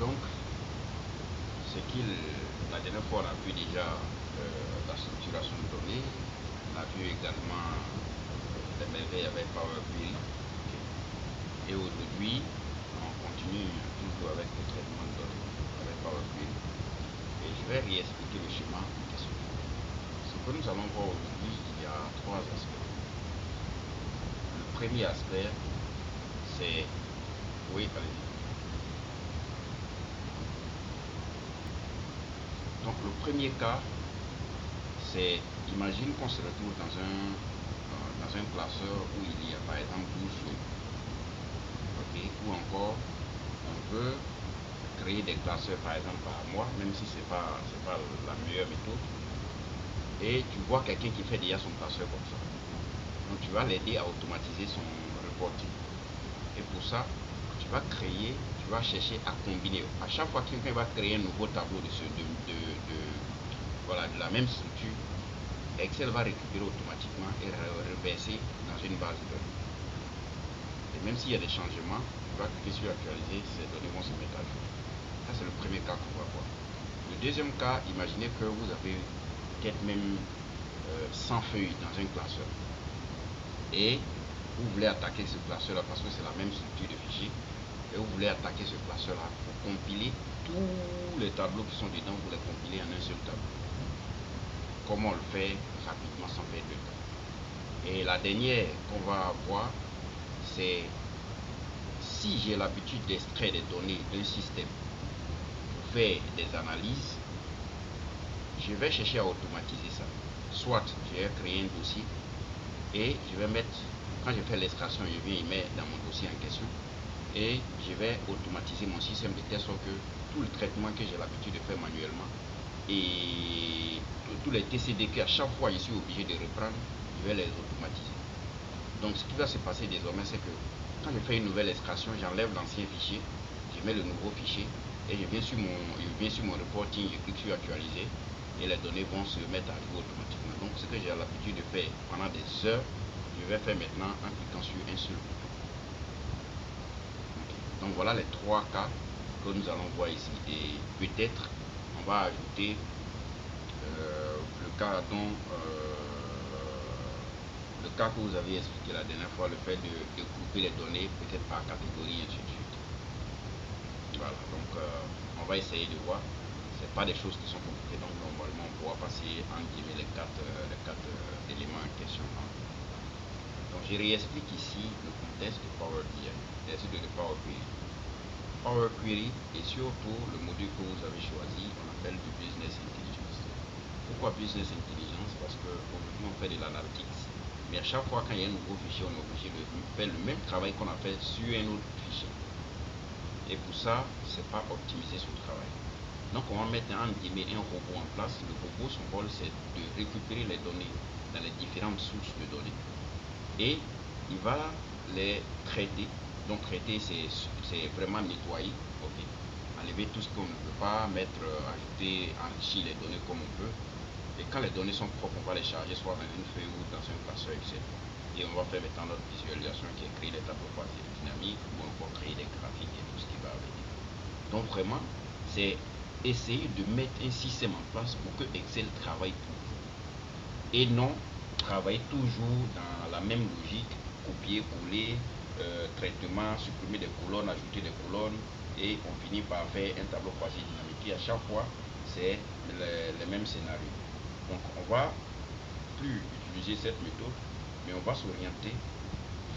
Donc, ce qu'il, la dernière fois, on a vu déjà la structuration de données, on a vu également les merveilles avec Power Query. Et aujourd'hui, on continue toujours avec le traitement de données avec Power Query. Et je vais réexpliquer le schéma en question. Ce que nous allons voir aujourd'hui, il y a trois aspects. Le premier aspect, c'est... Oui, allez-y. Donc le premier cas, c'est, imagine qu'on se retrouve dans un classeur où il y a par exemple 12 feuilles. Okay. Ou encore, on veut créer des classeurs par exemple par mois, même si c'est pas la meilleure méthode. Et tu vois quelqu'un qui fait déjà son classeur comme ça. Donc tu vas l'aider à automatiser son reporting. Et pour ça, tu vas chercher à combiner. À chaque fois que quelqu'un va créer un nouveau tableau de la même structure, Excel va récupérer automatiquement et reverser dans une base de données. Et même s'il y a des changements, tu vas cliquer sur actualiser, ces données vont se mettre à jour. Ça, c'est le premier cas qu'on va voir. Le deuxième cas, imaginez que vous avez peut-être même 100 feuilles dans un classeur. Et vous voulez attaquer ce classeur-là parce que c'est la même structure de fichiers. Et vous voulez attaquer ce classeur-là pour compiler tous les tableaux qui sont dedans, vous les compilez en un seul tableau. Comment on le fait rapidement sans perdre de temps. Et la dernière qu'on va voir, c'est si j'ai l'habitude d'extraire des données d'un système pour faire des analyses, je vais chercher à automatiser ça. Soit je vais créer un dossier et je vais mettre, quand je fais l'extraction, je viens y mettre dans mon dossier en question et je vais automatiser mon système de telle sorte que tout le traitement que j'ai l'habitude de faire manuellement et tous les TCD qu'à chaque fois je suis obligé de reprendre, je vais les automatiser. Donc ce qui va se passer désormais, c'est que quand je fais une nouvelle extraction, j'enlève l'ancien fichier, je mets le nouveau fichier et je viens sur mon reporting, je clique sur actualiser et les données vont se mettre à jour automatiquement. Donc ce que j'ai l'habitude de faire pendant des heures, je vais faire maintenant en cliquant sur un seul bouton. Okay. Donc voilà les trois cas que nous allons voir ici, et peut-être on va ajouter le cas que vous avez expliqué la dernière fois, le fait de grouper les données peut-être par catégorie et ainsi de suite. Voilà, donc on va essayer de voir. C'est pas des choses qui sont compliquées, donc normalement on pourra passer en guillemets les quatre éléments en question. Donc je réexplique ici le contexte de Power BI, de Power Query. Power Query et surtout le module que vous avez choisi, on appelle du Business Intelligence. Pourquoi Business Intelligence? Parce qu'aujourd'hui on fait de l'analytics, mais à chaque fois quand il y a un nouveau fichier, on est obligé de faire le même travail qu'on a fait sur un autre fichier. Et pour ça, c'est pas optimiser son travail. Donc on va mettre un robot en place. Le robot, son rôle, c'est de récupérer les données dans les différentes sources de données. Et il va les traiter. Donc traiter, c'est vraiment nettoyer, okay. Enlever tout ce qu'on ne peut pas, ajouter, enrichir les données comme on peut. Et quand les données sont propres, on va les charger soit dans une feuille ou dans un classeur Excel. Et on va faire maintenant notre visualisation qui est créer des tableaux croisés dynamiques ou encore créer des graphiques et tout ce qui va avec. Donc vraiment, c'est essayer de mettre un système en place pour que Excel travaille toujours. Et non travailler toujours dans la même logique, copier, coller, traitement, supprimer des colonnes, ajouter des colonnes, et on finit par faire un tableau croisé dynamique. Et à chaque fois, c'est les mêmes scénarios. Donc on va plus utiliser cette méthode, mais on va s'orienter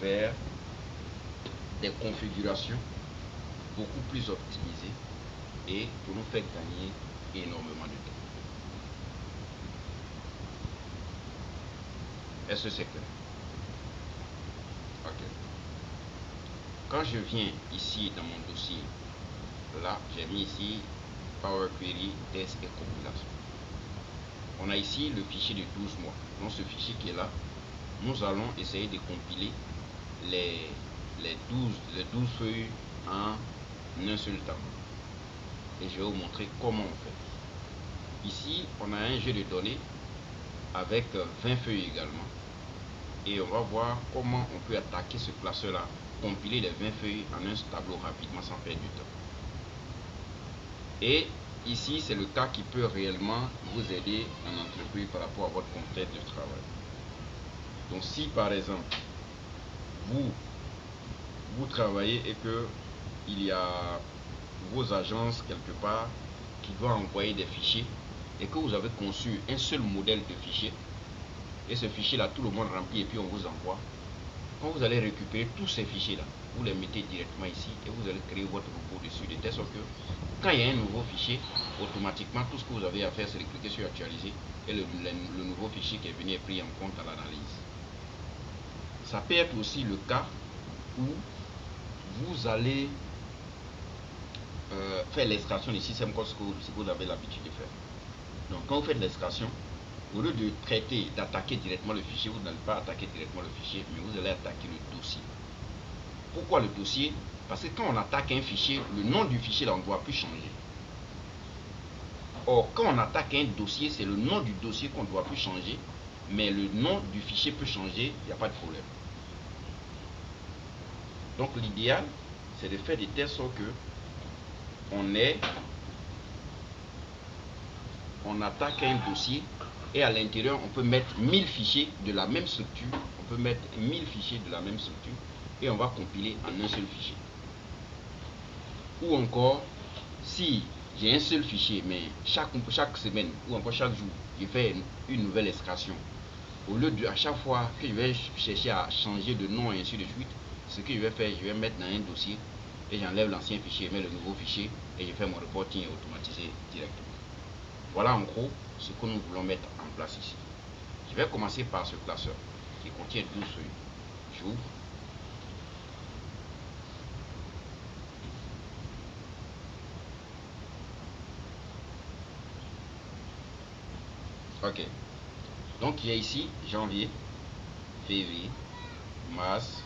vers des configurations beaucoup plus optimisées et pour nous faire gagner énormément de temps. Est-ce que c'est clair? Ok. Quand je viens ici dans mon dossier, là j'ai mis ici Power Query, test et compilation. On a ici le fichier de 12 mois. Donc ce fichier qui est là, nous allons essayer de compiler les 12 feuilles en un seul tableau. Et je vais vous montrer comment on fait. Ici, on a un jeu de données avec 20 feuilles également. Et on va voir comment on peut attaquer ce classeur-là, compiler les 20 feuilles en un tableau rapidement sans perdre du temps. Et ici, c'est le cas qui peut réellement vous aider en entreprise par rapport à votre contexte de travail. Donc si par exemple, vous travaillez et que il y a vos agences quelque part qui doivent envoyer des fichiers et que vous avez conçu un seul modèle de fichier et ce fichier là tout le monde remplit et puis on vous envoie, quand vous allez récupérer tous ces fichiers là, vous les mettez directement ici et vous allez créer votre robot dessus de telle sorte que quand il y a un nouveau fichier, automatiquement tout ce que vous avez à faire c'est de cliquer sur actualiser et le nouveau fichier qui est venu est pris en compte à l'analyse. Ça peut être aussi le cas où vous allez faire l'extraction du système comme ce que vous avez l'habitude de faire. Donc quand vous faites l'extraction, au lieu de traiter, d'attaquer directement le fichier, vous n'allez pas attaquer directement le fichier, mais vous allez attaquer le dossier. Pourquoi le dossier? Parce que quand on attaque un fichier, le nom du fichier là, on ne doit plus changer. Or, quand on attaque un dossier, c'est le nom du dossier qu'on ne doit plus changer, mais le nom du fichier peut changer, il n'y a pas de problème. Donc l'idéal, c'est de faire de telle sorte que on attaque un dossier et à l'intérieur on peut mettre 1000 fichiers de la même structure, on peut mettre 1000 fichiers de la même structure et on va compiler en un seul fichier. Ou encore, si j'ai un seul fichier, mais chaque semaine ou encore chaque jour, je fais une nouvelle extraction, au lieu de à chaque fois que je vais chercher à changer de nom et ainsi de suite, ce que je vais faire, je vais mettre dans un dossier et j'enlève l'ancien fichier, je mets le nouveau fichier et je fais mon reporting automatisé directement. Voilà en gros ce que nous voulons mettre en place ici. Je vais commencer par ce classeur qui contient 12 feuilles. J'ouvre. Ok. Donc il y a ici janvier, février, mars,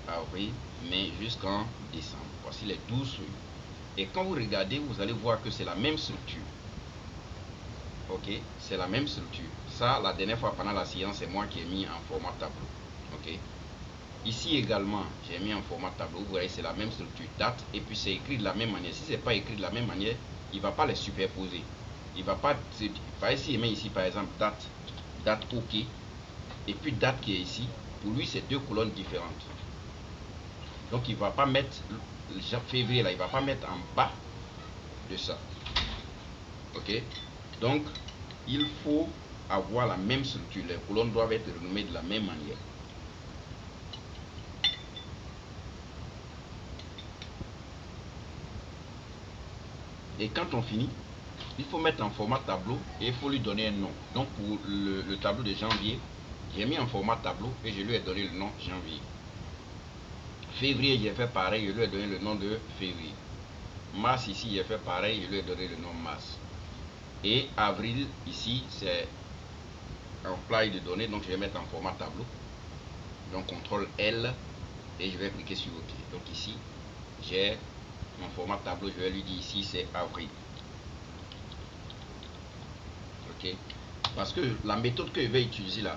avril, mai jusqu'en décembre. Voici les 12 feuilles. Et quand vous regardez, vous allez voir que c'est la même structure. Ok, c'est la même structure. Ça, la dernière fois pendant la séance, c'est moi qui ai mis en format tableau. Ok. Ici également, j'ai mis en format tableau. Vous voyez, c'est la même structure, date, et puis c'est écrit de la même manière. Si c'est pas écrit de la même manière, il ne va pas les superposer. Il va pas. Par ici, il met ici par exemple date OK, et puis date qui est ici. Pour lui, c'est deux colonnes différentes. Donc il ne va pas mettre février là, il ne va pas mettre en bas de ça. Ok. Donc il faut avoir la même structure. Les colonnes doivent être renommées de la même manière. Et quand on finit, il faut mettre en format tableau et il faut lui donner un nom. Donc pour le tableau de janvier, j'ai mis en format tableau et je lui ai donné le nom janvier. Février, j'ai fait pareil, je lui ai donné le nom de février. Mars, ici, j'ai fait pareil, je lui ai donné le nom mars. Et avril, ici, c'est un fly de données, donc je vais mettre en format tableau. Donc CTRL L et je vais cliquer sur OK. Donc ici, j'ai mon format tableau, je vais lui dire ici, c'est avril. Ok. Parce que la méthode que je vais utiliser là,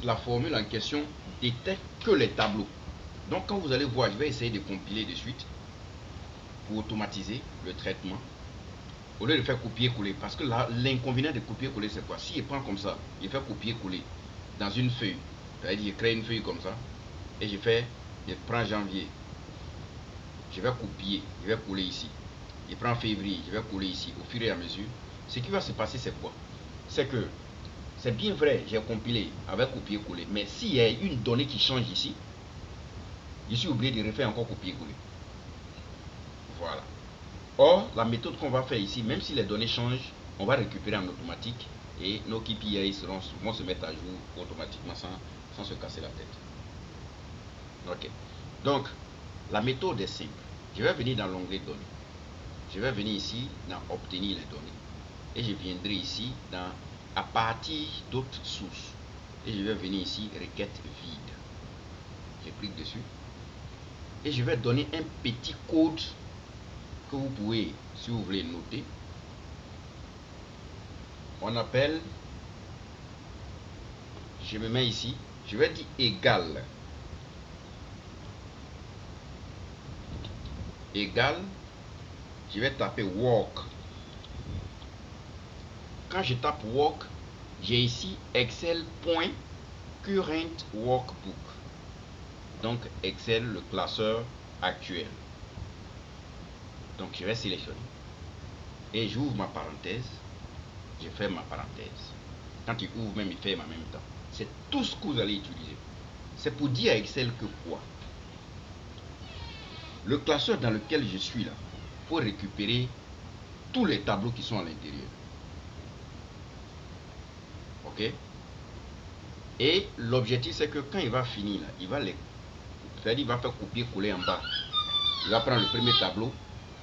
la formule en question détecte que les tableaux. Donc quand vous allez voir, je vais essayer de compiler de suite pour automatiser le traitement au lieu de faire copier-coller. Parce que l'inconvénient de copier-coller, c'est quoi? Si je prends comme ça, je fais copier-coller dans une feuille, c'est-à-dire je crée une feuille comme ça et je prends janvier, je vais copier, je vais coller ici. Je prends février, je vais coller ici. Au fur et à mesure, ce qui va se passer, c'est quoi? C'est que c'est bien vrai, j'ai compilé avec copier-coller, mais s'il y a une donnée qui change ici, je suis obligé de refaire encore copier-coller. Voilà. Or, la méthode qu'on va faire ici, même si les données changent, on va récupérer en automatique et nos KPI vont se mettre à jour automatiquement sans se casser la tête. Ok. Donc, la méthode est simple. Je vais venir dans l'onglet données. Je vais venir ici dans obtenir les données. Et je viendrai ici dans à partir d'autres sources. Et je vais venir ici requête vide. Je clique dessus. Et je vais donner un petit code que vous pouvez, si vous voulez, noter. On appelle, je me mets ici, je vais dire égal. Égal, je vais taper work. Quand je tape work, j'ai ici Excel.current workbook. Donc Excel, le classeur actuel. Donc je vais sélectionner. Et j'ouvre ma parenthèse. Je ferme ma parenthèse. Quand tu ouvres, même il ferme en même temps. C'est tout ce que vous allez utiliser. C'est pour dire à Excel que quoi? Le classeur dans lequel je suis là, faut récupérer tous les tableaux qui sont à l'intérieur. Ok? Et l'objectif c'est que quand il va finir là, il va les, c'est-à-dire il va faire copier-coller en bas. Il va prendre le premier tableau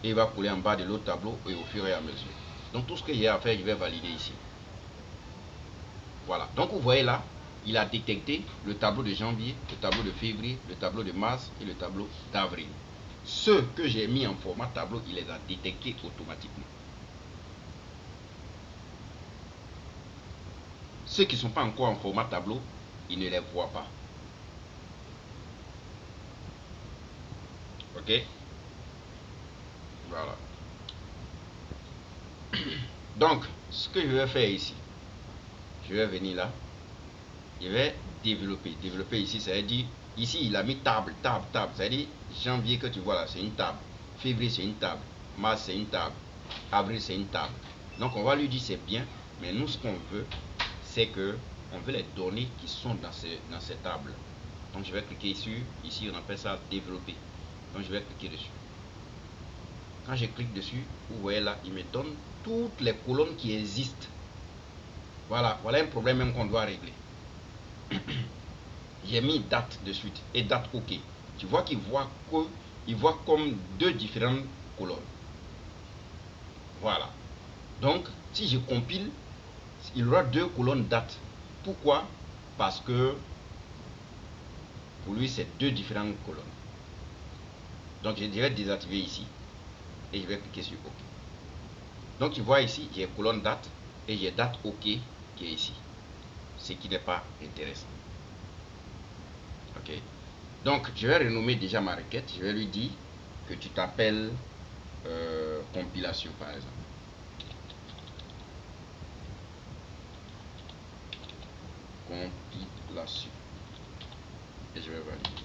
et il va coller en bas de l'autre tableau et au fur et à mesure. Donc tout ce que j'ai à faire, je vais valider ici. Voilà. Donc vous voyez là, il a détecté le tableau de janvier, le tableau de février, le tableau de mars et le tableau d'avril. Ceux que j'ai mis en format tableau, il les a détectés automatiquement. Ceux qui ne sont pas encore en format tableau, il ne les voit pas. Ok? Voilà. Donc, ce que je vais faire ici, je vais venir là, je vais développer. Développer ici, ça veut dire, ici il a mis table, table, table. Ça veut dire, janvier que tu vois là, c'est une table. Février, c'est une table. Mars, c'est une table. Avril, c'est une table. Donc, on va lui dire c'est bien, mais nous, ce qu'on veut, c'est que on veut les données qui sont dans ces tables. Donc, je vais cliquer ici, on appelle ça développer. Donc, je vais cliquer dessus. Quand je clique dessus, vous voyez là, il me donne toutes les colonnes qui existent. Voilà, voilà un problème même qu'on doit régler. J'ai mis date de suite et date OK. Tu vois qu'il voit comme deux différentes colonnes. Voilà. Donc, si je compile, il y aura deux colonnes date. Pourquoi? Parce que pour lui, c'est deux différentes colonnes. Donc, je vais désactiver ici et je vais cliquer sur OK. Donc, tu vois ici, j'ai colonne date et j'ai date OK qui est ici. Ce qui n'est pas intéressant. Ok. Donc, je vais renommer déjà ma requête. Je vais lui dire que tu t'appelles compilation, par exemple. Compilation. Et je vais valider.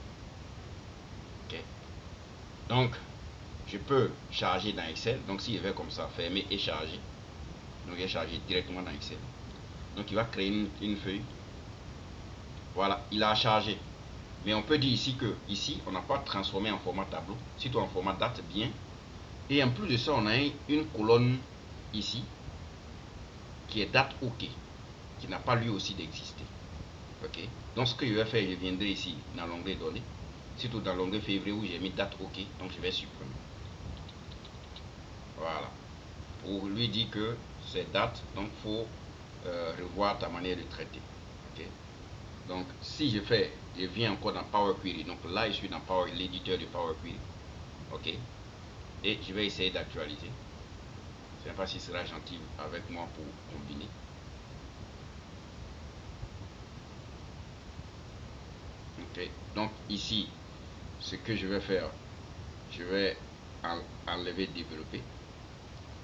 Ok. Donc, je peux charger dans Excel. Donc, si je vais comme ça, fermer et charger. Donc, il est chargé directement dans Excel. Donc, il va créer une feuille. Voilà, il a chargé. Mais on peut dire ici que, ici, on n'a pas transformé en format tableau. Surtout en format date, bien. Et en plus de ça, on a une colonne ici qui est date OK, qui n'a pas lui aussi d'exister. Ok. Donc ce que je vais faire, je viendrai ici dans l'onglet données, surtout dans l'onglet février où j'ai mis date OK. Donc je vais supprimer. Voilà. Pour lui dire que c'est date, donc il faut revoir ta manière de traiter. Ok. Donc si je viens encore dans Power Query. Donc là, je suis dans l'éditeur de Power Query. Ok. Et je vais essayer d'actualiser. Je ne sais pas si sera gentil avec moi pour combiner. Ok. Donc ici, ce que je vais faire, je vais enlever développer.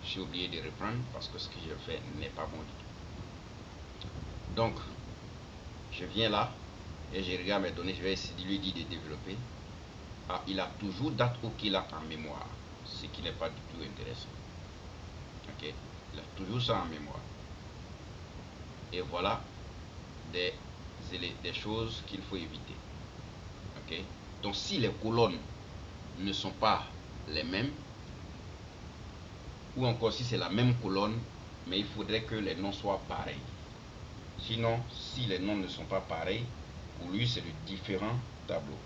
J'ai oublié de reprendre parce que ce que j'ai fait n'est pas bon du tout. Donc, je viens là et je regarde mes données. Je vais essayer de lui dire de développer. Ah, il a toujours date OK là en mémoire, ce qui n'est pas du tout intéressant. Ok, il a toujours ça en mémoire. Et voilà des choses qu'il faut éviter. Ok, donc si les colonnes ne sont pas les mêmes, ou encore si c'est la même colonne, mais il faudrait que les noms soient pareils. Sinon, si les noms ne sont pas pareils, pour lui, c'est de différents tableaux.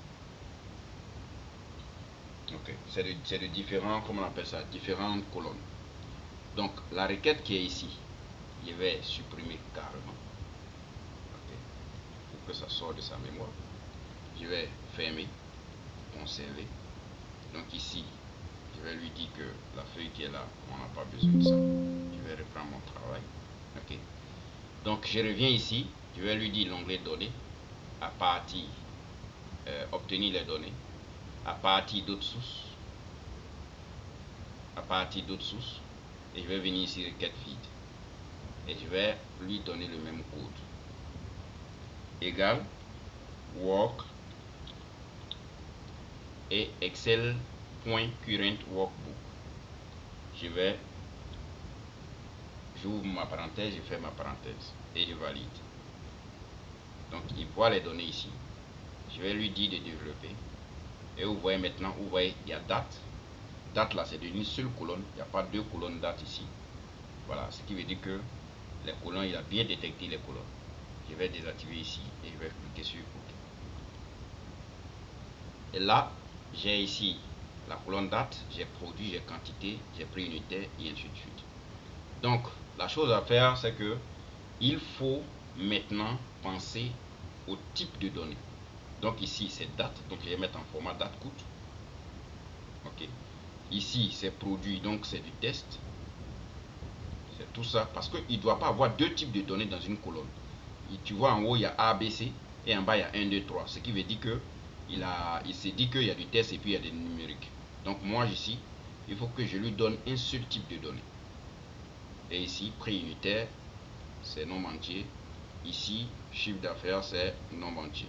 Ok, c'est de différents, comment on appelle ça, différentes colonnes. Donc, la requête qui est ici, je vais supprimer carrément. Ok, pour que ça sorte de sa mémoire. Je vais fermer, conserver. Donc ici, je vais lui dire que la feuille qui est là, on n'a pas besoin de ça. Je vais reprendre mon travail. Ok. Donc je reviens ici, je vais lui dire l'onglet données, à partir obtenir les données, à partir d'autres sources, à partir d'autres sources. Et je vais venir ici requête feed. Et je vais lui donner le même code. Égal work et excel.current workbook. J'ouvre ma parenthèse, je fais ma parenthèse et je valide. Donc il voit les données ici. Je vais lui dire de développer. Et vous voyez maintenant, vous voyez, il y a date. Date là, c'est d'une seule colonne. Il n'y a pas deux colonnes date ici. Voilà, ce qui veut dire que les colonnes, il a bien détecté les colonnes. Je vais désactiver ici et je vais cliquer sur OK. Et là, j'ai ici la colonne date, j'ai produit, j'ai quantité, j'ai prix unitaire et ainsi de suite. Donc, la chose à faire, c'est que il faut maintenant penser au type de données. Donc ici, c'est date, donc je vais mettre en format date coûte. OK. Ici, c'est produit, donc c'est du test. C'est tout ça, parce qu'il ne doit pas avoir deux types de données dans une colonne. Et tu vois, en haut, il y a A, B, C, et en bas, il y a 1, 2, 3. Ce qui veut dire que il s'est dit qu'il y a du test et puis il y a des numériques. Donc moi, ici, il faut que je lui donne un seul type de données. Et ici, prix unitaire, c'est nombre entier. Ici, chiffre d'affaires, c'est nombre entier.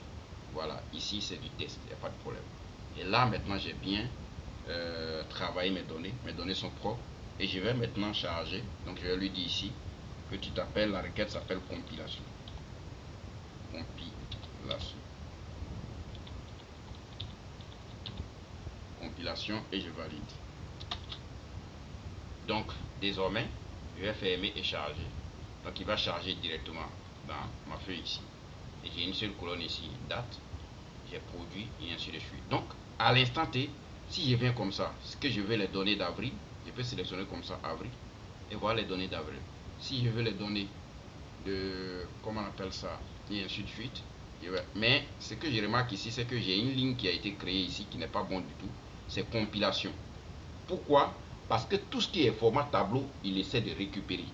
Voilà, ici, c'est du test, il n'y a pas de problème. Et là, maintenant, j'ai bien travaillé mes données. Mes données sont propres. Et je vais maintenant charger. Donc, je vais lui dire ici que tu t'appelles, la requête s'appelle compilation. Compilation. Compilation et je valide. Donc, désormais, je vais fermer et charger. Donc, il va charger directement dans ma feuille ici. Et j'ai une seule colonne ici, date, j'ai produit et ainsi de suite. Donc, à l'instant T, si je viens comme ça, ce que je veux les données d'avril, je peux sélectionner comme ça avril et voir les données d'avril. Si je veux les données de, comment on appelle ça, et ainsi de suite. Mais ce que je remarque ici, c'est que j'ai une ligne qui a été créée ici qui n'est pas bon du tout. C'est compilation. Pourquoi? Parce que tout ce qui est format tableau, il essaie de récupérer.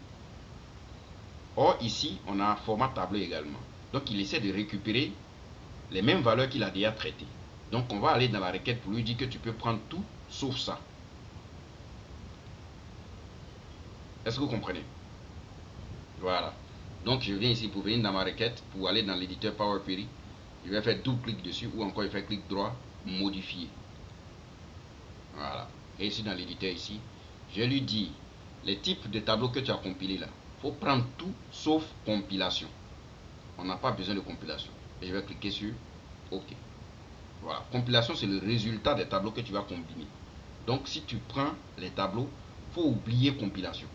Or, ici, on a un format tableau également. Donc, il essaie de récupérer les mêmes valeurs qu'il a déjà traitées. Donc, on va aller dans la requête pour lui dire que tu peux prendre tout sauf ça. Est-ce que vous comprenez? Voilà. Donc, je viens ici pour venir dans ma requête, pour aller dans l'éditeur Power Query. Je vais faire double clic dessus ou encore je fais clic droit, modifier. Voilà. Et ici dans l'éditeur ici, je lui dis les types de tableaux que tu as compilés là. Il faut prendre tout sauf compilation. On n'a pas besoin de compilation. Et je vais cliquer sur OK. Voilà. Compilation, c'est le résultat des tableaux que tu vas combiner. Donc, si tu prends les tableaux, il faut oublier compilation.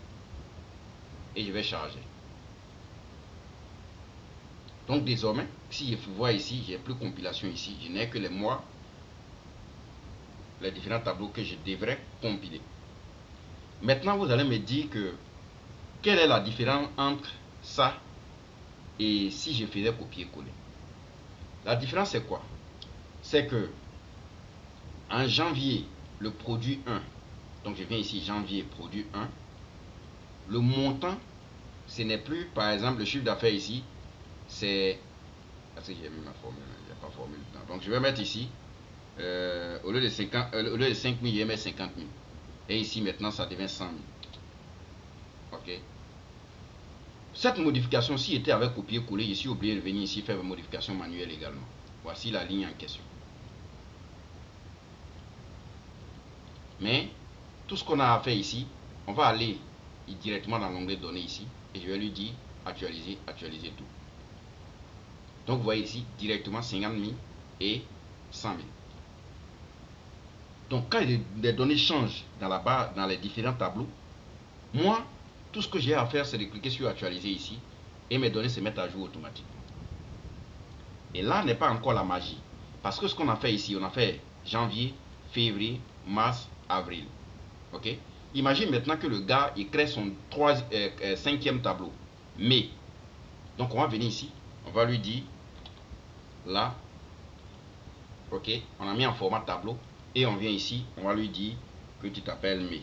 Et je vais charger. Donc, désormais, si je vois ici, j'ai plus compilation ici. Je n'ai que les mois, les différents tableaux que je devrais compiler. Maintenant, vous allez me dire que quelle est la différence entre ça et si je faisais copier-coller. La différence, c'est quoi? C'est que en janvier, le produit 1, donc je viens ici, janvier, produit 1, le montant, ce n'est plus, par exemple, le chiffre d'affaires ici, c'est... Est-ce que j'ai mis ma formule? Il n'y a pas formule dedans. Donc je vais mettre ici, au lieu de 50, au lieu de 5 000, je vais mettre 50 000. Et ici, maintenant, ça devient 100 000. OK. Cette modification, si était avec copier-coller, je suis obligé de venir ici faire une modification manuelle également. Voici la ligne en question. Mais tout ce qu'on a à faire ici, on va aller directement dans l'onglet données ici et je vais lui dire actualiser, actualiser tout. Donc vous voyez ici directement 50 000 et 100 000. Donc quand les données changent dans la barre, dans les différents tableaux, moi, tout ce que j'ai à faire, c'est de cliquer sur actualiser ici et mes données se mettent à jour automatiquement. Et là n'est pas encore la magie. Parce que ce qu'on a fait ici, on a fait janvier, février, mars, avril. Ok? Imagine maintenant que le gars, il crée son cinquième tableau. Mai. Donc on va venir ici. On va lui dire, là, ok, on a mis en format tableau. Et on vient ici, on va lui dire que tu t'appelles mai.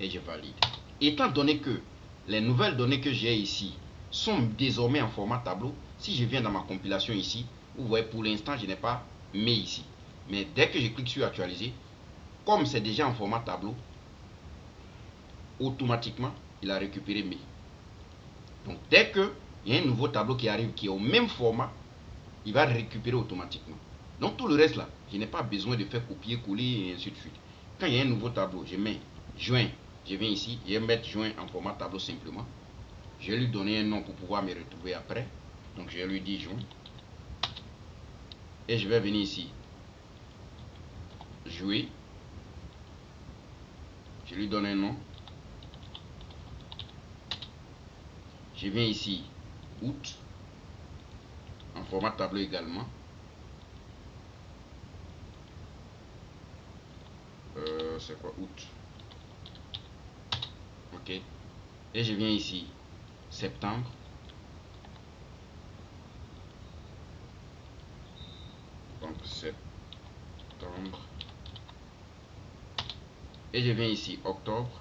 Et je valide. Étant donné que les nouvelles données que j'ai ici sont désormais en format tableau, si je viens dans ma compilation ici, vous voyez pour l'instant je n'ai pas mai ici. Mais dès que je clique sur actualiser, comme c'est déjà en format tableau, automatiquement, il a récupéré mes. Donc, dès qu'il y a un nouveau tableau qui arrive, qui est au même format, il va récupérer automatiquement. Donc, tout le reste là, je n'ai pas besoin de faire copier-coller et ainsi de suite. Quand il y a un nouveau tableau, je mets joint. Je viens ici, je vais mettre joint en format tableau simplement. Je vais lui donner un nom pour pouvoir me retrouver après. Donc, je vais lui dire joint. Et je vais venir ici. Jouer. Je lui donne un nom. Je viens ici, août, en format tableau également. C'est quoi août? Ok. Et je viens ici, septembre. Donc septembre. Et je viens ici, octobre.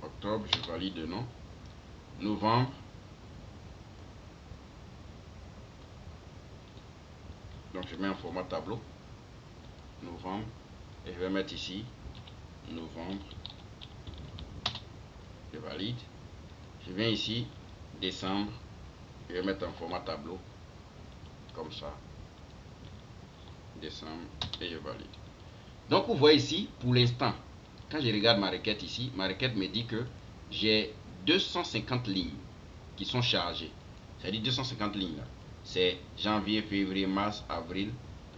Octobre, je valide le nom. Novembre. Donc je mets en format tableau. Novembre. Et je vais mettre ici, novembre. Je valide. Je viens ici, décembre. Je vais mettre en format tableau. Comme ça. Décembre. Et je valide. Donc vous voyez ici, pour l'instant, quand je regarde ma requête ici, ma requête me dit que j'ai 250 lignes qui sont chargées. C'est-à-dire 250 lignes là. C'est janvier, février, mars, avril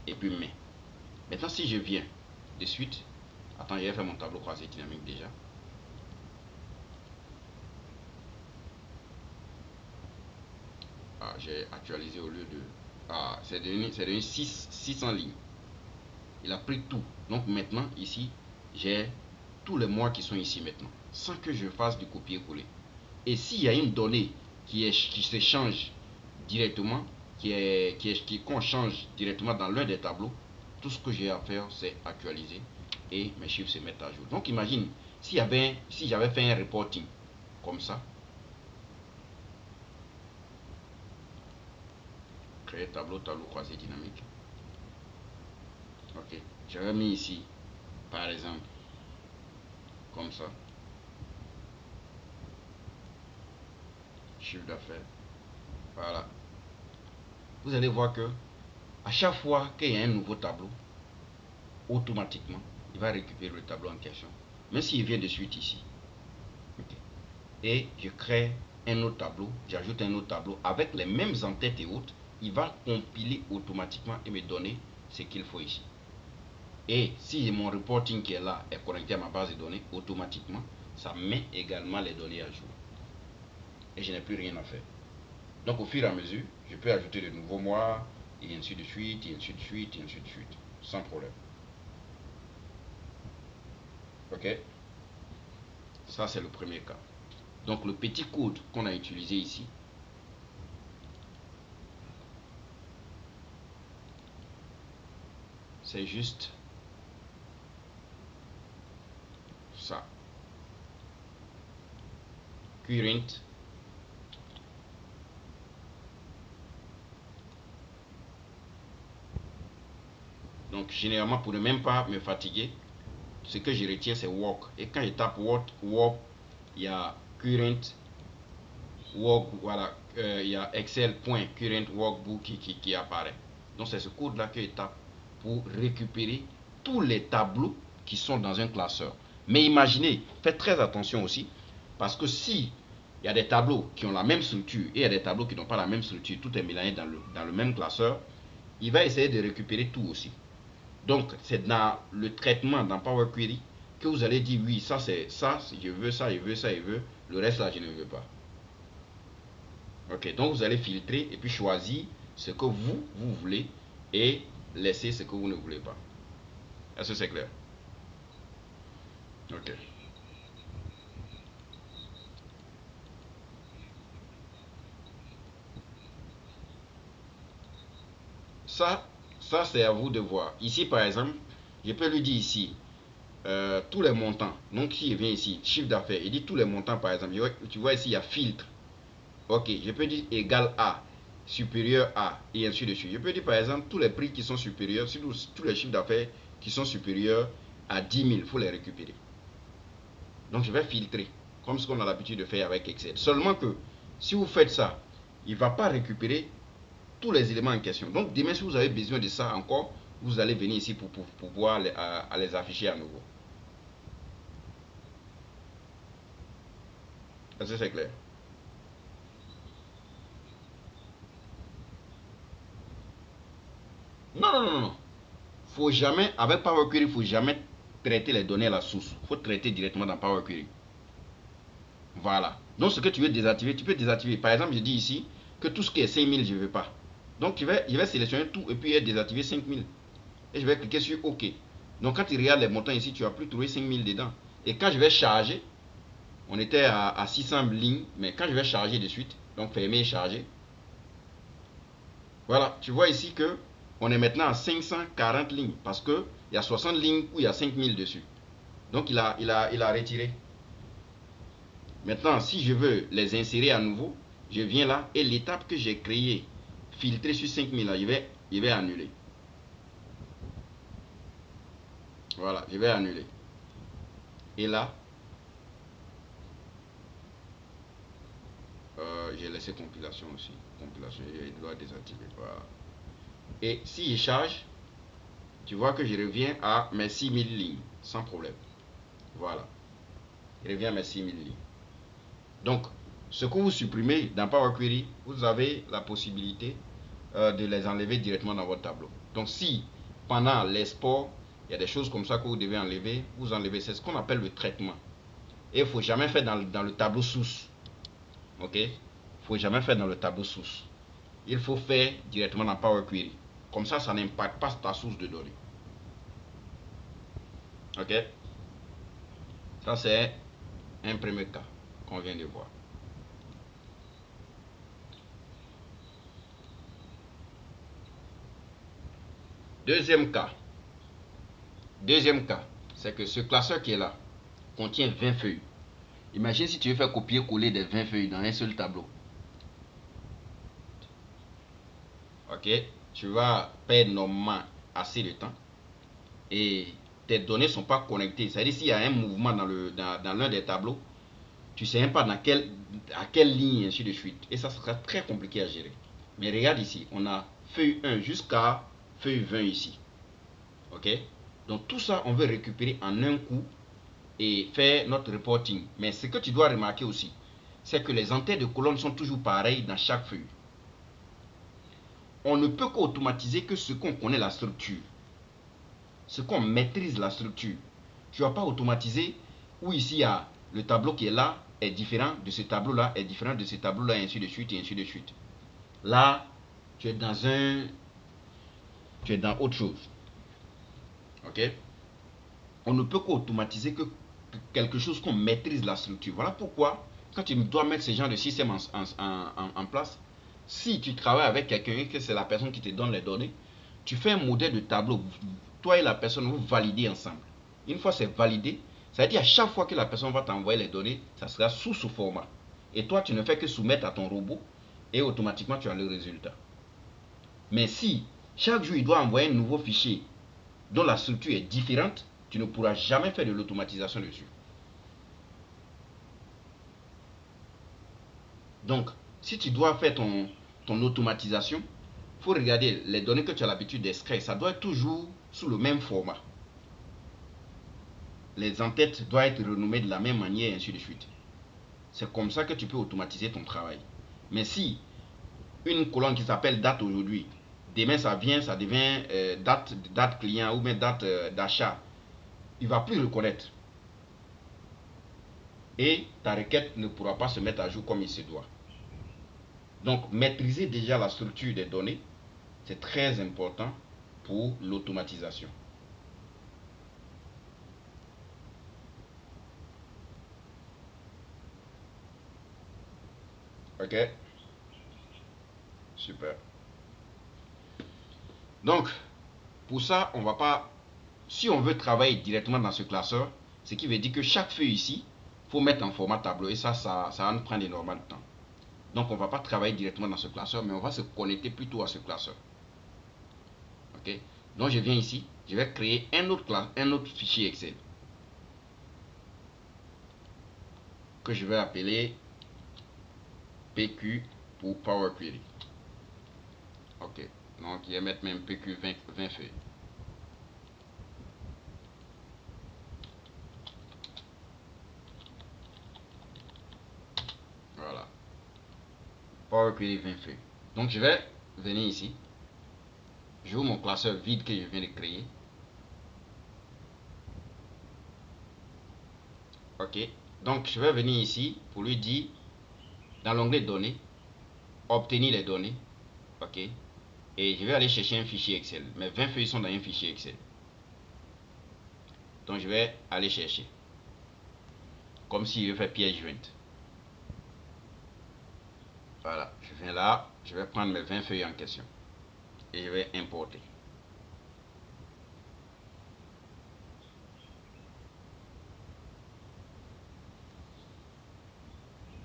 et puis mai. Maintenant si je viens de suite, attends, je vais faire mon tableau croisé dynamique déjà. Ah, j'ai actualisé au lieu de... Ah, c'est devenu 600 lignes. Il a pris tout. Donc maintenant ici, j'ai tous les mois qui sont ici maintenant, sans que je fasse du copier-coller. Et s'il y a une donnée qui se change directement, qu'on change directement dans l'un des tableaux, tout ce que j'ai à faire, c'est actualiser et mes chiffres se mettent à jour. Donc imagine, si j'avais fait un reporting comme ça, créer tableau croisé dynamique. Ok, j'avais mis ici, par exemple, comme ça, chiffre d'affaires. Voilà. Vous allez voir que à chaque fois qu'il y a un nouveau tableau, automatiquement, il va récupérer le tableau en question. Même s'il vient de suite ici. Okay. Et je crée un autre tableau, j'ajoute un autre tableau avec les mêmes entêtes et autres. Il va compiler automatiquement et me donner ce qu'il faut ici. Et si mon reporting qui est là est connecté à ma base de données, automatiquement, ça met également les données à jour. Et je n'ai plus rien à faire. Donc au fur et à mesure, je peux ajouter de nouveaux mois, et ainsi de suite, et ainsi de suite, et ainsi de suite, sans problème. Ok? Ça, c'est le premier cas. Donc le petit code qu'on a utilisé ici, c'est juste ça. Current. Donc généralement, pour ne même pas me fatiguer, ce que je retiens c'est work. Et quand je tape work, il y a current work, voilà, il y a excel.current workbook qui apparaît. Donc c'est ce code là que je tape pour récupérer tous les tableaux qui sont dans un classeur. Mais imaginez, faites très attention aussi, parce que si il y a des tableaux qui ont la même structure et il y a des tableaux qui n'ont pas la même structure, tout est mélangé dans le même classeur, il va essayer de récupérer tout aussi. Donc c'est dans le traitement dans Power Query que vous allez dire oui, ça c'est ça, je veux ça, je veux ça, je veux, le reste là je ne veux pas. Ok, donc vous allez filtrer et puis choisir ce que vous voulez et laisser ce que vous ne voulez pas. Est-ce que c'est clair? Ok. Ça c'est à vous de voir. Ici par exemple, je peux lui dire ici tous les montants. Donc si je viens ici, chiffre d'affaires, il dit tous les montants par exemple. Tu vois ici il y a filtre. Ok, je peux dire égal à, supérieur à, et ainsi de suite. Je peux dire par exemple tous les prix qui sont supérieurs, tous les chiffres d'affaires qui sont supérieurs à 10 000, il faut les récupérer. Donc je vais filtrer, comme ce qu'on a l'habitude de faire avec Excel. Seulement que si vous faites ça, il ne va pas récupérer tous les éléments en question. Donc demain, si vous avez besoin de ça encore, vous allez venir ici pour pouvoir les afficher à nouveau. Est-ce que c'est clair? Non, non, non, non. Faut jamais, avec Power Query, il ne faut jamais traiter les données à la source. Il faut traiter directement dans Power Query. Voilà. Donc ce que tu veux désactiver, tu peux désactiver. Par exemple, je dis ici que tout ce qui est 5000, je ne veux pas. Donc je vais sélectionner tout et puis désactiver 5000. Et je vais cliquer sur OK. Donc quand tu regardes les montants ici, tu vas plus trouver 5000 dedans. Et quand je vais charger, on était à 600 lignes, mais quand je vais charger de suite, donc fermer et charger, voilà, tu vois ici que on est maintenant à 540 lignes parce que il y a 60 lignes où il y a 5000 dessus. Donc il a retiré. Maintenant, si je veux les insérer à nouveau, je viens là et l'étape que j'ai créée, filtrée sur 5000 là, je vais annuler. Voilà, je vais annuler. Et là, j'ai laissé compilation aussi. Compilation, je dois désactiver. Voilà. Et si je charge, tu vois que je reviens à mes 6000 lignes, sans problème. Voilà. Je reviens à mes 6000 lignes. Donc, ce que vous supprimez dans Power Query, vous avez la possibilité de les enlever directement dans votre tableau. Donc, si pendant l'export, il y a des choses comme ça que vous devez enlever, vous enlevez. C'est ce qu'on appelle le traitement. Et il ne faut jamais faire dans le tableau source. Ok? Il ne faut jamais faire dans le tableau source. Il faut faire directement dans Power Query. Comme ça n'impacte pas ta source de données. Ok? Ça, c'est un premier cas qu'on vient de voir. Deuxième cas. Deuxième cas, c'est que ce classeur qui est là contient 20 feuilles. Imagine si tu veux faire copier-coller des 20 feuilles dans un seul tableau. Ok, tu vas perdre normalement assez de temps et tes données ne sont pas connectées. C'est-à-dire s'il y a un mouvement dans l'un des tableaux, tu ne sais même pas à quelle ligne, ainsi de suite. Et ça sera très compliqué à gérer. Mais regarde ici, on a feuille 1 jusqu'à feuille 20 ici. Ok, donc tout ça, on veut récupérer en un coup et faire notre reporting. Mais ce que tu dois remarquer aussi, c'est que les entêtes de colonnes sont toujours pareilles dans chaque feuille. On ne peut qu'automatiser que ce qu'on connaît la structure, ce qu'on maîtrise la structure. Tu ne vas pas automatiser où ici il y a le tableau qui est là est différent de ce tableau là, est différent de ce tableau là, et ainsi de suite, et ainsi de suite. Là, tu es dans autre chose. Ok? On ne peut qu'automatiser que quelque chose qu'on maîtrise la structure. Voilà pourquoi, quand tu dois mettre ce genre de système en place, si tu travailles avec quelqu'un et que c'est la personne qui te donne les données, tu fais un modèle de tableau. Toi et la personne, vous validez ensemble. Une fois c'est validé, ça veut dire à chaque fois que la personne va t'envoyer les données, ça sera sous ce format. Et toi, tu ne fais que soumettre à ton robot et automatiquement, tu as le résultat. Mais si chaque jour, il doit envoyer un nouveau fichier dont la structure est différente, tu ne pourras jamais faire de l'automatisation dessus. Donc, si tu dois faire ton automatisation, il faut regarder les données que tu as l'habitude d'extraire. Ça doit être toujours sous le même format. Les entêtes doivent être renommées de la même manière, et ainsi de suite. C'est comme ça que tu peux automatiser ton travail. Mais si une colonne qui s'appelle date aujourd'hui, demain ça vient, ça devient date client ou même date d'achat, il ne va plus reconnaître. Et ta requête ne pourra pas se mettre à jour comme il se doit. Donc, maîtriser déjà la structure des données, c'est très important pour l'automatisation. Ok? Super. Donc, pour ça, on va pas... Si on veut travailler directement dans ce classeur, ce qui veut dire que chaque feuille ici, il faut mettre en format tableau. Et ça va nous prendre énormément de temps. Donc on ne va pas travailler directement dans ce classeur, mais on va se connecter plutôt à ce classeur. Ok. Donc je viens ici, je vais créer un autre fichier Excel que je vais appeler PQ pour Power Query. Ok. Donc je vais mettre même PQ 20 feuilles. Voilà. Power Query 20 feuilles. Donc je vais venir ici. J'ouvre mon classeur vide que je viens de créer. Ok. Donc je vais venir ici pour lui dire, dans l'onglet données, obtenir les données. Ok. Et je vais aller chercher un fichier Excel. Mes 20 feuilles sont dans un fichier Excel. Donc je vais aller chercher. Comme si je fais pièce jointe. Voilà. Je viens là. Je vais prendre mes 20 feuilles en question. Et je vais importer.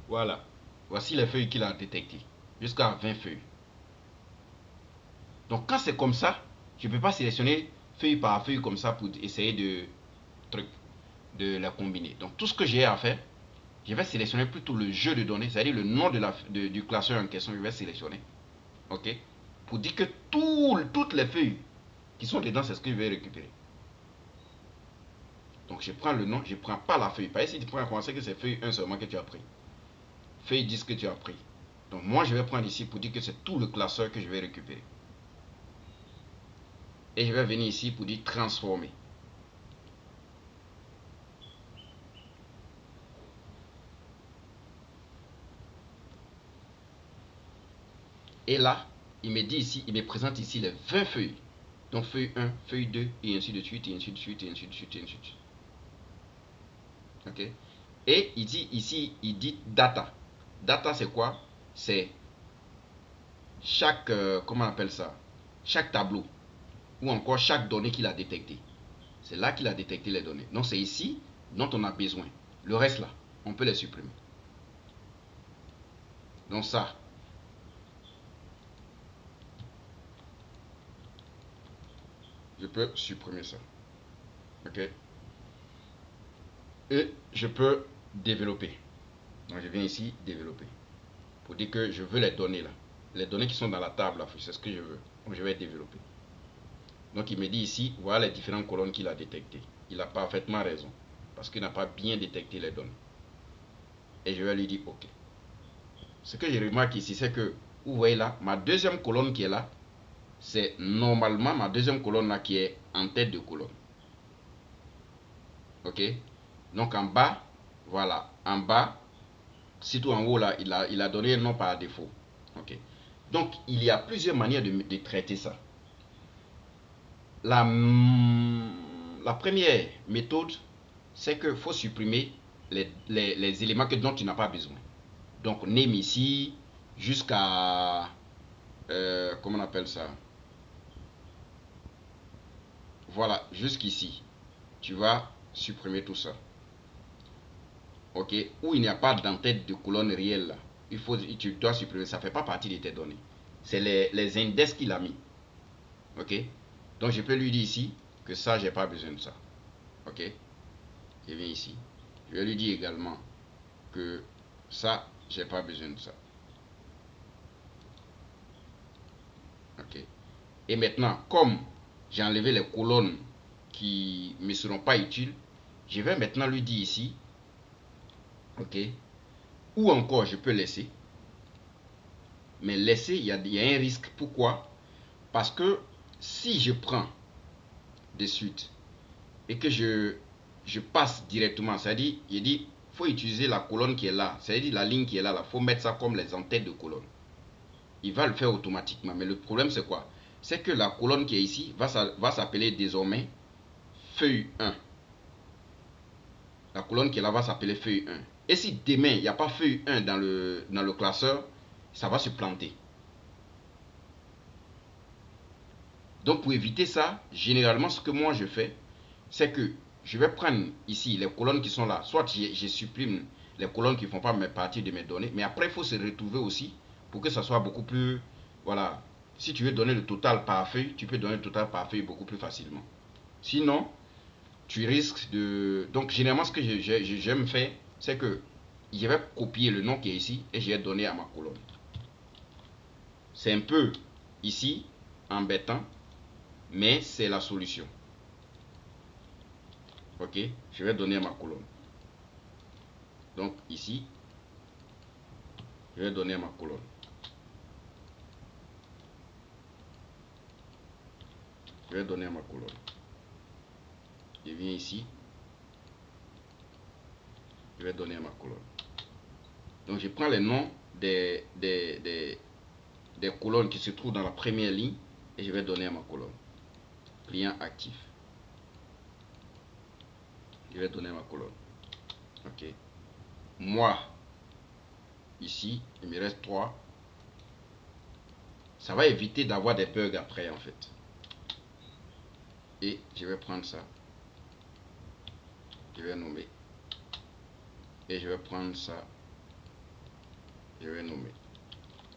Voilà. Voici les feuilles qu'il a détectées. Jusqu'à 20 feuilles. Donc quand c'est comme ça, je ne peux pas sélectionner feuille par feuille comme ça pour essayer de la combiner. Donc tout ce que j'ai à faire, je vais sélectionner plutôt le jeu de données, c'est-à-dire le nom du classeur en question, je vais sélectionner. Ok. Pour dire que toutes les feuilles qui sont dedans, c'est ce que je vais récupérer. Donc je prends le nom, je ne prends pas la feuille. Par exemple, si tu prends à penser que c'est feuille 1 seulement que tu as pris. Feuille 10 que tu as pris. Donc moi je vais prendre ici pour dire que c'est tout le classeur que je vais récupérer. Et je vais venir ici pour dire transformer. Et là, il me dit ici, il me présente ici les 20 feuilles. Donc feuille 1, feuille 2, et ainsi de suite, et ainsi de suite, et ainsi de suite, et ainsi de suite. Ok. Et il dit ici, il dit data. Data c'est quoi? C'est chaque, comment on appelle ça? Chaque tableau. Ou encore chaque donnée qu'il a détectée. C'est là qu'il a détecté les données. Donc c'est ici dont on a besoin. Le reste là, on peut les supprimer. Donc ça, je peux supprimer ça. Ok. Et je peux développer. Donc je viens ici, développer. Pour dire que je veux les données là. Les données qui sont dans la table là, c'est ce que je veux. Donc je vais développer. Donc il me dit ici, voilà les différentes colonnes qu'il a détectées. Il a parfaitement raison. Parce qu'il n'a pas bien détecté les données. Et je vais lui dire OK. Ce que je remarque ici, c'est que, vous voyez là, ma deuxième colonne qui est là, c'est normalement ma deuxième colonne là qui est en tête de colonne. OK. Donc en bas, voilà. En bas, surtout en haut là, il a donné un nom par défaut. OK. Donc il y a plusieurs manières de traiter ça. La première méthode, c'est qu'il faut supprimer les éléments dont tu n'as pas besoin. Donc, name ici, jusqu'à, comment on appelle ça? Voilà, jusqu'ici. Tu vas supprimer tout ça. Ok, où il n'y a pas d'entête de colonne réelle là. Tu dois supprimer, ça ne fait pas partie de tes données. C'est les index qu'il a mis. Ok, donc je peux lui dire ici que ça, j'ai pas besoin de ça. Ok, je viens ici. Je vais lui dire également que ça, j'ai pas besoin de ça. Ok. Et maintenant, comme j'ai enlevé les colonnes qui ne me seront pas utiles, je vais maintenant lui dire ici, ok, ou encore je peux laisser. Mais laisser, il y a un risque. Pourquoi? Parce que si je prends de suite et que je passe directement, c'est-à-dire, il dit, faut utiliser la colonne qui est là, c'est-à-dire la ligne qui est là, il faut mettre ça comme les entêtes de colonne. Il va le faire automatiquement. Mais le problème, c'est quoi? C'est que la colonne qui est ici va s'appeler désormais feuille 1. La colonne qui est là va s'appeler feuille 1. Et si demain, il n'y a pas feuille 1 dans le classeur, ça va se planter. Donc pour éviter ça, généralement ce que moi je fais, c'est que je vais prendre ici les colonnes qui sont là. Soit je supprime les colonnes qui ne font pas partie de mes données. Mais après, il faut se retrouver aussi pour que ça soit beaucoup plus... Voilà. Si tu veux donner le total par feuille, tu peux donner le total par feuille beaucoup plus facilement. Sinon, tu risques de... Donc, généralement, ce que j'aime faire, c'est que je vais copier le nom qui est ici et je vais donner à ma colonne. C'est un peu, ici, embêtant, mais c'est la solution. Ok, je vais donner à ma colonne. Donc, ici, je vais donner à ma colonne. Je vais donner à ma colonne. Je viens ici. Je vais donner à ma colonne. Donc, je prends les noms des colonnes qui se trouvent dans la première ligne et je vais donner à ma colonne. Client actif. Je vais donner à ma colonne. Ok. Moi, ici, il me reste 3. Ça va éviter d'avoir des bugs après, en fait. Et je vais prendre ça. Je vais nommer. Et je vais prendre ça. Je vais nommer.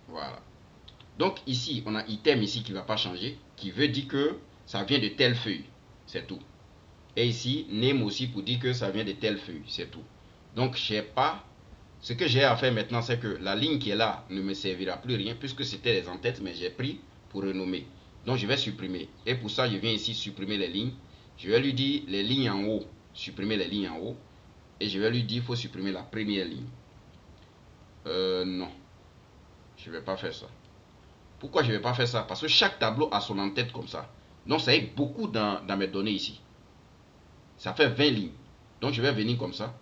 Voilà. Donc ici, on a item ici qui ne va pas changer, qui veut dire que ça vient de telle feuille. C'est tout. Et ici, name aussi pour dire que ça vient de telle feuille. C'est tout. Donc, j'ai pas... Ce que j'ai à faire maintenant, c'est que la ligne qui est là ne me servira plus rien puisque c'était les en-têtes, mais j'ai pris pour renommer. Donc, je vais supprimer. Et pour ça, je viens ici supprimer les lignes. Je vais lui dire les lignes en haut. Supprimer les lignes en haut. Et je vais lui dire il faut supprimer la première ligne. Non. Je ne vais pas faire ça. Pourquoi je ne vais pas faire ça? Parce que chaque tableau a son en-tête comme ça. Donc, ça aide beaucoup dans mes données ici. Ça fait 20 lignes. Donc, je vais venir comme ça.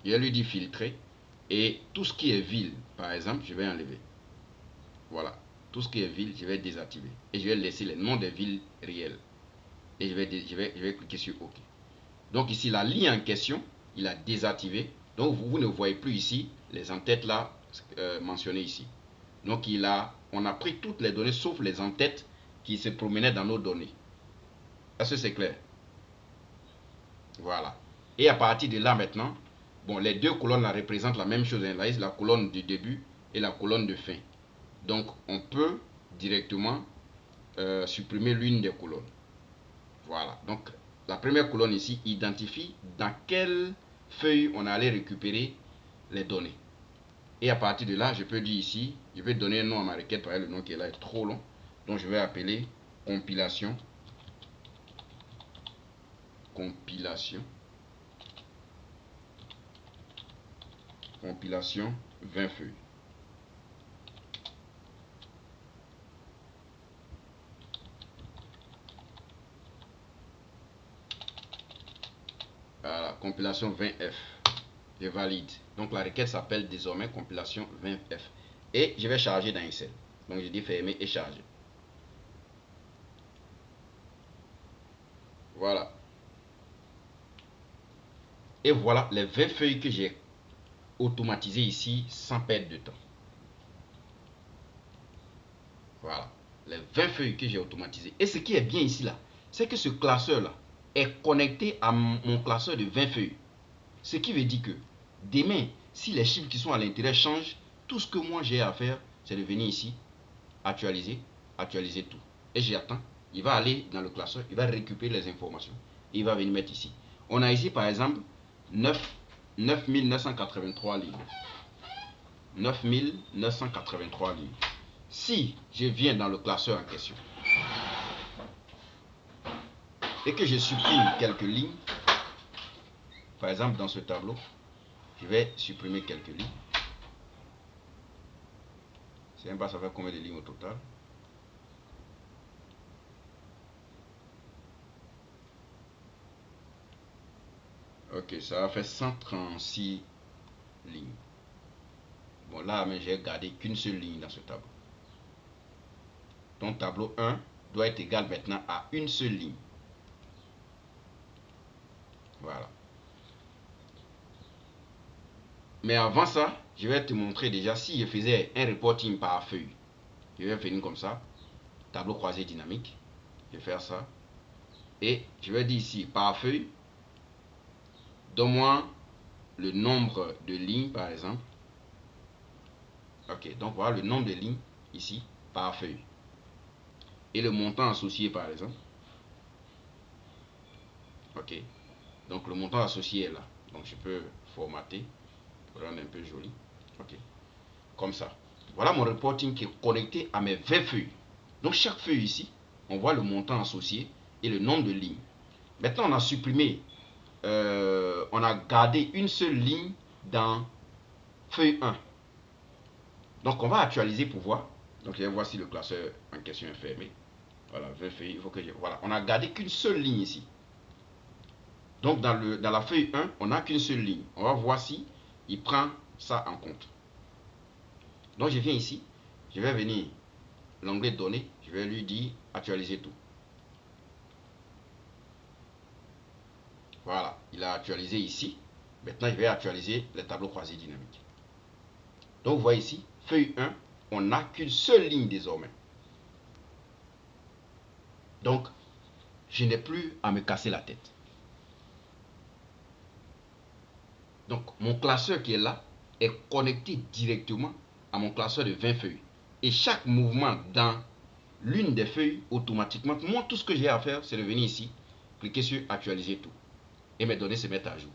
Je vais lui dire filtrer. Et tout ce qui est ville, par exemple, je vais enlever. Voilà. Tout ce qui est ville, je vais désactiver. Et je vais laisser les noms des villes réelles. Et je vais cliquer sur OK. Donc ici, la ligne en question, il a désactivé. Donc vous ne voyez plus ici les en-têtes là mentionnées ici. Donc on a pris toutes les données sauf les en-têtes qui se promenaient dans nos données. Est-ce que c'est clair? Voilà. Et à partir de là maintenant, bon, les deux colonnes là représentent la même chose. La colonne du début et la colonne de fin. Donc on peut directement supprimer l'une des colonnes. Voilà. Donc la première colonne ici identifie dans quelle feuille on allait récupérer les données. Et à partir de là, je peux dire ici, je vais donner un nom à ma requête, par exemple, le nom qui est là est trop long. Donc je vais appeler compilation. Compilation 20 feuilles. Voilà, compilation 20F. Je valide. Donc la requête s'appelle désormais compilation 20F. Et je vais charger dans Excel. Donc je dis fermer et charger. Voilà. Et voilà les 20 feuilles que j'ai automatisées ici sans perdre de temps. Voilà. Les 20 feuilles que j'ai automatisées. Et ce qui est bien ici là, c'est que ce classeur là est connecté à mon classeur de 20 feuilles. Ce qui veut dire que demain, si les chiffres qui sont à l'intérieur changent, tout ce que moi j'ai à faire, c'est de venir ici, actualiser, actualiser tout. Et j'attends. Il va aller dans le classeur, il va récupérer les informations. Et il va venir mettre ici. On a ici par exemple 9983 lignes. 9983 lignes. Si je viens dans le classeur en question et que je supprime quelques lignes, par exemple dans ce tableau, je vais supprimer quelques lignes. C'est même pas ça fait combien de lignes au total. Ok, ça a fait 136 lignes. Bon là, mais j'ai gardé qu'une seule ligne dans ce tableau. Donc tableau 1 doit être égal maintenant à une seule ligne. Voilà. Mais avant ça, je vais te montrer déjà si je faisais un reporting par feuille. Je vais venir comme ça, tableau croisé dynamique. Je vais faire ça. Et je vais dire ici, par feuille, donne-moi le nombre de lignes par exemple. Ok, donc voilà le nombre de lignes ici par feuille. Et le montant associé par exemple. Ok, donc le montant associé est là. Donc je peux formater pour rendre un peu joli. Ok, comme ça. Voilà mon reporting qui est connecté à mes 20 feuilles. Donc chaque feuille ici, on voit le montant associé et le nombre de lignes. Maintenant, on a supprimé, on a gardé une seule ligne dans feuille 1. Donc on va actualiser pour voir. Donc je vais voir si le classeur en question est fermé. Voilà, 20 feuilles, il faut que voilà, on a gardé qu'une seule ligne ici. Donc dans la feuille 1, on n'a qu'une seule ligne. On va voir si il prend ça en compte. Donc je viens ici, je vais venir l'onglet données, je vais lui dire actualiser tout. Voilà, il a actualisé ici. Maintenant, je vais actualiser les tableaux croisés dynamiques. Donc, vous voyez ici, feuille 1, on n'a qu'une seule ligne désormais. Donc, je n'ai plus à me casser la tête. Donc, mon classeur qui est là est connecté directement à mon classeur de 20 feuilles. Et chaque mouvement dans l'une des feuilles, automatiquement, moi, tout ce que j'ai à faire, c'est de venir ici, cliquer sur actualiser tout. Et mes données se mettent à jour.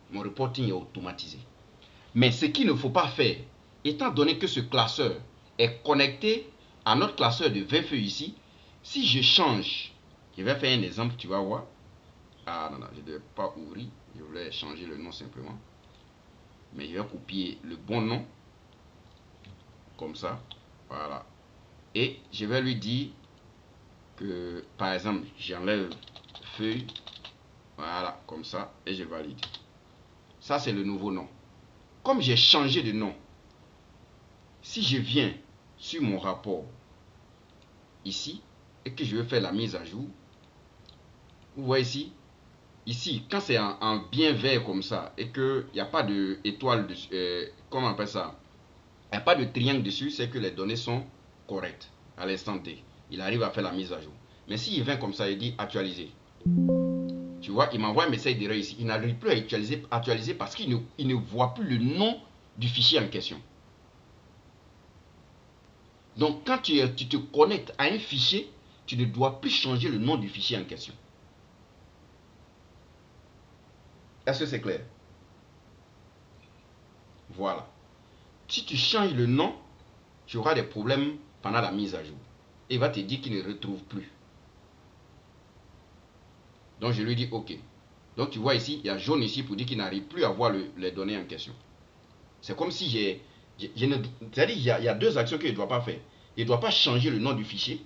Mon reporting est automatisé. Mais ce qu'il ne faut pas faire, étant donné que ce classeur est connecté à notre classeur de 20 feuilles ici, si je change, je vais faire un exemple, tu vas voir. Ah non, non, je ne devais pas ouvrir, je voulais changer le nom simplement. Mais je vais copier le bon nom, comme ça, voilà. Et je vais lui dire que, par exemple, j'enlève feuille, voilà, comme ça, et je valide. Ça, c'est le nouveau nom. Comme j'ai changé de nom, si je viens sur mon rapport ici et que je veux faire la mise à jour, vous voyez ici quand c'est en bien vert comme ça et qu'il n'y a pas de étoile dessus, comment on appelle ça, il n'y a pas de triangle dessus, c'est que les données sont correctes à l'instant T. Il arrive à faire la mise à jour. Mais s'il vient comme ça, il dit actualiser. Tu vois, il m'envoie un message d'erreur ici. Il n'arrive plus à actualiser parce qu'il ne voit plus le nom du fichier en question. Donc quand tu te connectes à un fichier, tu ne dois plus changer le nom du fichier en question. Est-ce que c'est clair? Voilà. Si tu changes le nom, tu auras des problèmes pendant la mise à jour. Et il va te dire qu'il ne retrouve plus. Donc je lui dis OK. Donc tu vois ici, il y a jaune ici pour dire qu'il n'arrive plus à voir les données en question. C'est comme si c'est-à-dire il y a deux actions que je ne dois pas faire. Je ne dois pas changer le nom du fichier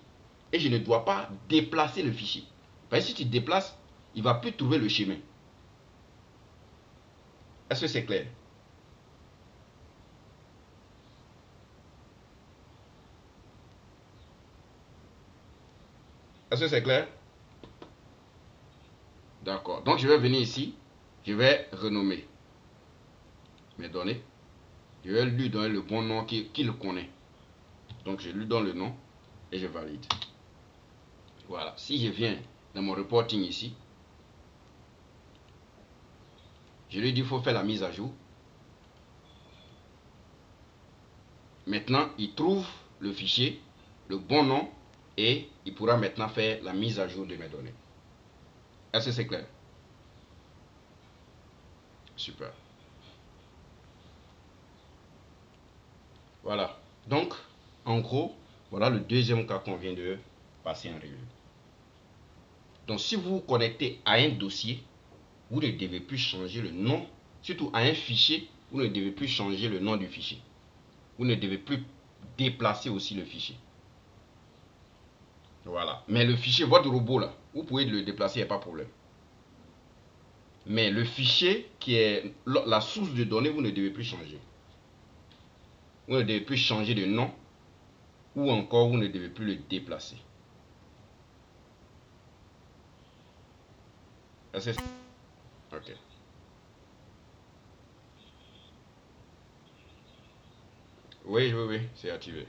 et je ne dois pas déplacer le fichier. Parce que si tu déplaces, il ne va plus trouver le chemin. Est-ce que c'est clair? Est-ce que c'est clair? D'accord. Donc je vais venir ici, je vais renommer mes données. Je vais lui donner le bon nom qu'il connaît. Donc je lui donne le nom et je valide. Voilà. Si je viens dans mon reporting ici, je lui dis qu'il faut faire la mise à jour. Maintenant, il trouve le fichier, le bon nom et il pourra maintenant faire la mise à jour de mes données. Est-ce que c'est clair? Super. Voilà. Donc, en gros, voilà le deuxième cas qu'on vient de passer en revue. Donc, si vous vous connectez à un dossier, vous ne devez plus changer le nom, surtout à un fichier, vous ne devez plus changer le nom du fichier. Vous ne devez plus déplacer aussi le fichier. Voilà. Mais le fichier, votre robot là, vous pouvez le déplacer, il n'y a pas de problème. Mais le fichier qui est la source de données, vous ne devez plus changer. Vous ne devez plus changer de nom ou encore vous ne devez plus le déplacer. Ok. Oui, oui, oui, c'est activé.